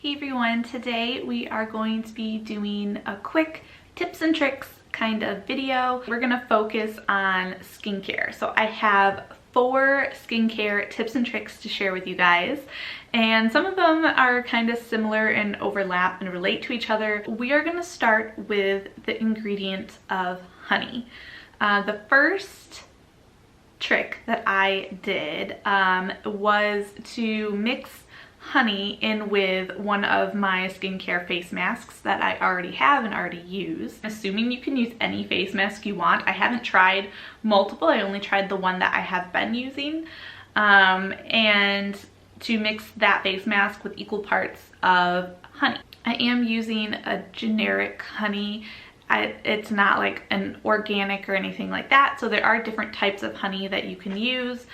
Hey everyone, today we are going to be doing a quick tips and tricks kind of video. We're gonna focus on skincare. So I have 4 skincare tips and tricks to share with you guys, and some of them are kind of similar and overlap and relate to each other. We are gonna start with the ingredient of honey. The first trick that I did was to mix honey in with one of my skincare face masks that I already have and already use. Assuming you can use any face mask you want. I haven't tried multiple, I only tried the one that I have been using. And to mix that face mask with equal parts of honey. I am using a generic honey. It's not like an organic or anything like that, so there are different types of honey that you can use.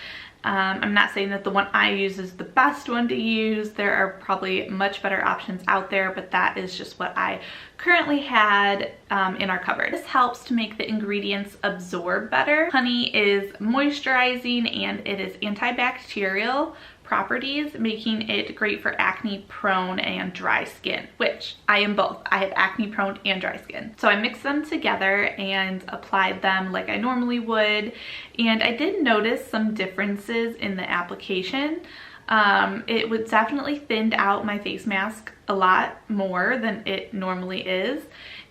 I'm not saying that the one I use is the best one to use. There are probably much better options out there, but that is just what I currently had in our cupboard. This helps to make the ingredients absorb better. Honey is moisturizing and it is antibacterial properties, making it great for acne prone and dry skin, which I am both. I have acne prone and dry skin. So I mixed them together and applied them like I normally would, and I did notice some differences in the application. It was definitely thinned out my face mask a lot more than it normally is,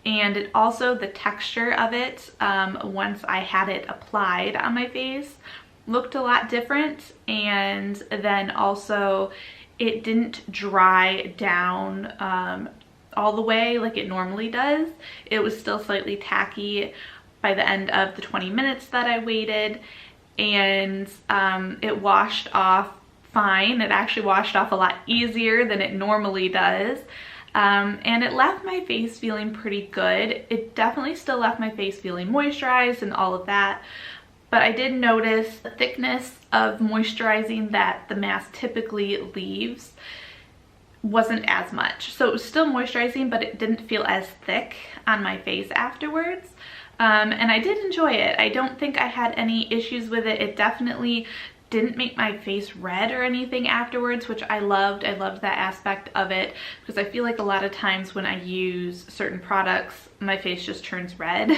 and it also, the texture of it once I had it applied on my face looked a lot different, and then also it didn't dry down all the way like it normally does. It was still slightly tacky by the end of the 20 minutes that I waited, and it washed off fine. It actually washed off a lot easier than it normally does. And it left my face feeling pretty good. It definitely still left my face feeling moisturized and all of that, but I did notice the thickness of moisturizing that the mask typically leaves wasn't as much. So it was still moisturizing, but it didn't feel as thick on my face afterwards. And I did enjoy it. I don't think I had any issues with it. It definitely didn't make my face red or anything afterwards, which I loved. I loved that aspect of it, because I feel like a lot of times when I use certain products, my face just turns red.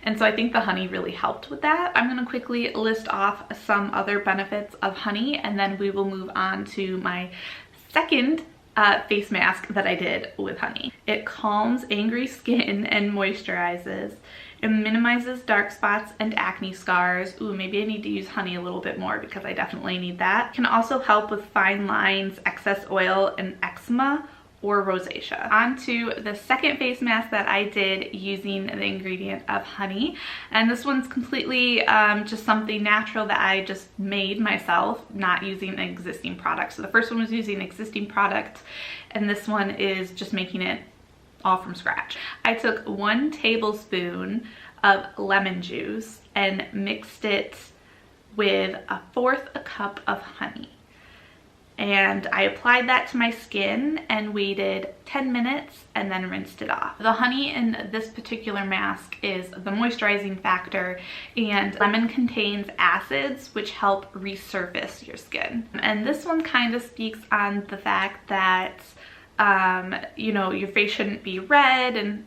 And so I think the honey really helped with that. I'm gonna quickly list off some other benefits of honey, and then we will move on to my second face mask that I did with honey. It calms angry skin and moisturizes. It minimizes dark spots and acne scars. Ooh, maybe I need to use honey a little bit more because I definitely need that. It can also help with fine lines, excess oil, and eczema or rosacea. On to the second face mask that I did using the ingredient of honey. And this one's completely just something natural that I just made myself, not using an existing product. So the first one was using an existing product, and this one is just making it all from scratch. I took 1 tablespoon of lemon juice and mixed it with 1/4 cup of honey. And I applied that to my skin and waited 10 minutes and then rinsed it off. The honey in this particular mask is the moisturizing factor, and lemon contains acids which help resurface your skin. And this one kind of speaks on the fact that you know, your face shouldn't be red and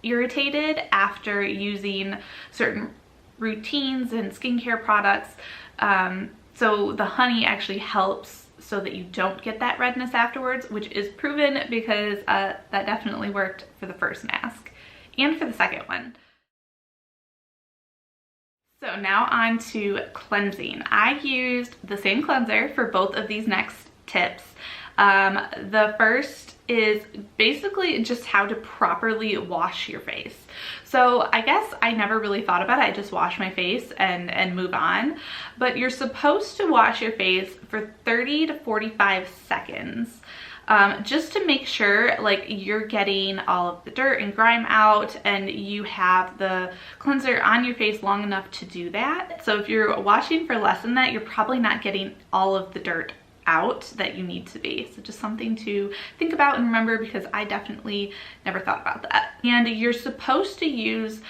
irritated after using certain routines and skincare products. So the honey actually helps so that you don't get that redness afterwards, which is proven, because that definitely worked for the first mask and for the second one. So now on to cleansing. I used the same cleanser for both of these next tips. The first is basically just how to properly wash your face. So I guess I never really thought about it. I just wash my face and move on. But you're supposed to wash your face for 30 to 45 seconds. Just to make sure like you're getting all of the dirt and grime out, and you have the cleanser on your face long enough to do that. So if you're washing for less than that, you're probably not getting all of the dirt out that you need to be. So just something to think about and remember, because I definitely never thought about that. And you're supposed to use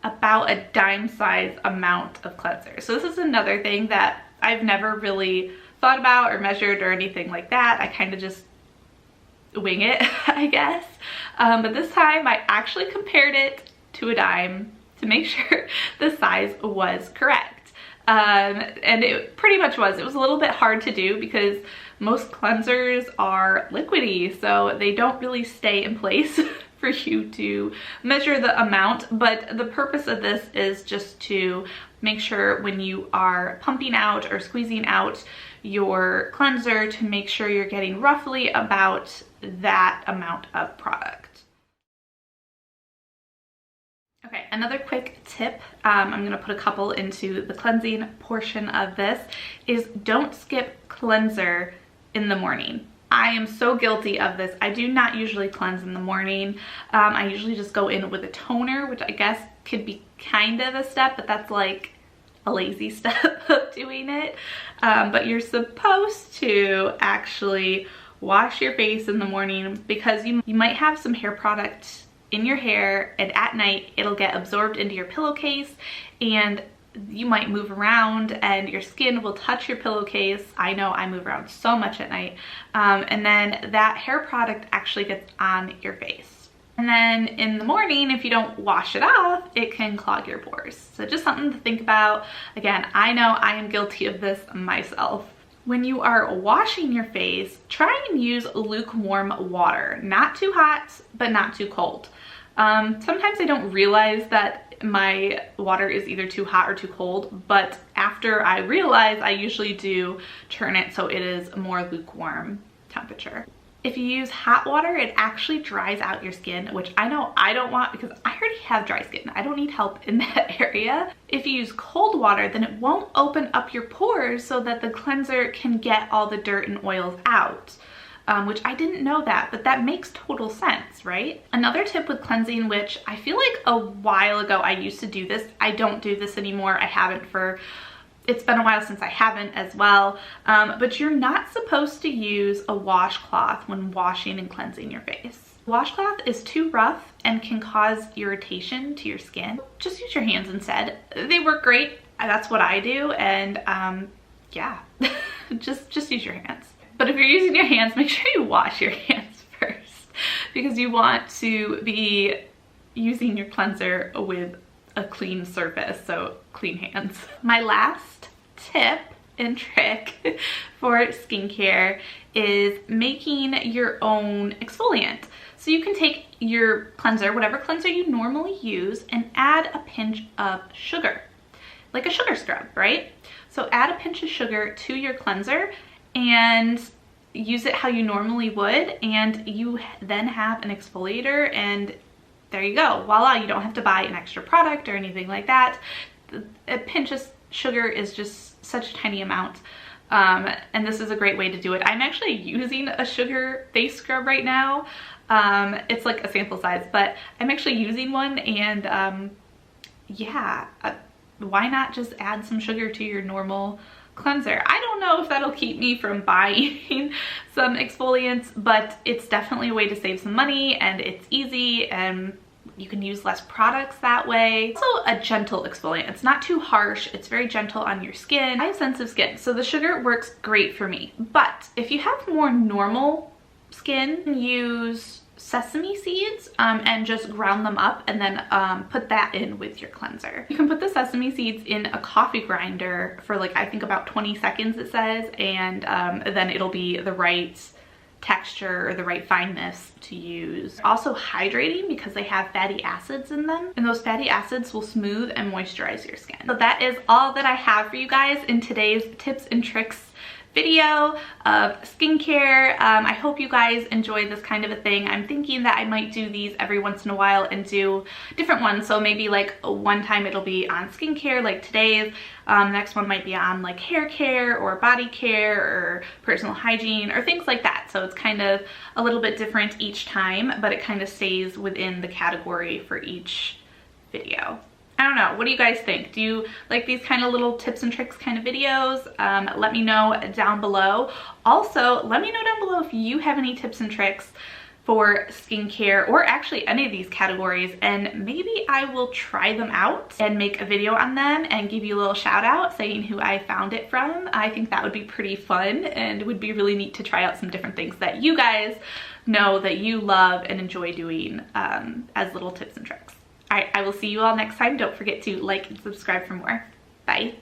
about a dime size amount of cleanser. So this is another thing that I've never really thought about or measured or anything like that. I kind of just wing it, I guess. But this time I actually compared it to a dime to make sure the size was correct. And it pretty much was. It was a little bit hard to do because most cleansers are liquidy, so they don't really stay in place for you to measure the amount. But the purpose of this is just to make sure when you are pumping out or squeezing out your cleanser to make sure you're getting roughly about that amount of product. Okay, another quick tip, I'm gonna put a couple into the cleansing portion of this, is don't skip cleanser in the morning. I am so guilty of this. I do not usually cleanse in the morning. I usually just go in with a toner, which I guess could be kind of a step, but that's like a lazy step of doing it. But you're supposed to actually wash your face in the morning because you might have some hair product in your hair, and at night it'll get absorbed into your pillowcase and you might move around and your skin will touch your pillowcase. I know I move around so much at night. And then that hair product actually gets on your face. And then in the morning, if you don't wash it off, it can clog your pores. So just something to think about. Again, I know I am guilty of this myself. When you are washing your face, try and use lukewarm water. Not too hot, but not too cold. Sometimes I don't realize that my water is either too hot or too cold, but after I realize, I usually do turn it so it is more lukewarm temperature. If you use hot water, it actually dries out your skin, which I know I don't want because I already have dry skin. I don't need help in that area. If you use cold water, then it won't open up your pores so that the cleanser can get all the dirt and oils out. Which I didn't know that, but that makes total sense, right? Another tip with cleansing, which I feel like a while ago I used to do this. I don't do this anymore. I haven't for, it's been a while since I haven't as well. But you're not supposed to use a washcloth when washing and cleansing your face. Washcloth is too rough and can cause irritation to your skin. Just use your hands instead. They work great. That's what I do. And yeah, just use your hands. But if you're using your hands, make sure you wash your hands first because you want to be using your cleanser with a clean surface, so clean hands. My last tip and trick for skincare is making your own exfoliant. So you can take your cleanser, whatever cleanser you normally use, and add a pinch of sugar, like a sugar scrub, right? So add a pinch of sugar to your cleanser and use it how you normally would, and you then have an exfoliator, and there you go. Voila, you don't have to buy an extra product or anything like that. A pinch of sugar is just such a tiny amount, and this is a great way to do it. I'm actually using a sugar face scrub right now. It's like a sample size, but I'm actually using one, and yeah, why not just add some sugar to your normal cleanser? I don't know if that'll keep me from buying some exfoliants, but it's definitely a way to save some money, and it's easy, and you can use less products that way. It's also a gentle exfoliant. It's not too harsh. It's very gentle on your skin. I have sensitive skin, so the sugar works great for me. But if you have more normal skin, use sesame seeds and just ground them up and then put that in with your cleanser. You can put the sesame seeds in a coffee grinder for like, I think about 20 seconds it says, and then it'll be the right texture or the right fineness to use. Also hydrating because they have fatty acids in them, and those fatty acids will smooth and moisturize your skin. So that is all that I have for you guys in today's tips and tricks video of skincare. I hope you guys enjoy this kind of a thing. I'm thinking that I might do these every once in a while and do different ones. So maybe like one time it'll be on skincare like today's, next one might be on like hair care or body care or personal hygiene or things like that. So it's kind of a little bit different each time, but it kind of stays within the category for each video. I don't know, what do you guys think? Do you like these kind of little tips and tricks kind of videos? Let me know down below. Also, let me know down below if you have any tips and tricks for skincare, or actually any of these categories, and maybe I will try them out and make a video on them and give you a little shout out saying who I found it from. I think that would be pretty fun, and it would be really neat to try out some different things that you guys know that you love and enjoy doing as little tips and tricks. All right, I will see you all next time. Don't forget to like and subscribe for more. Bye.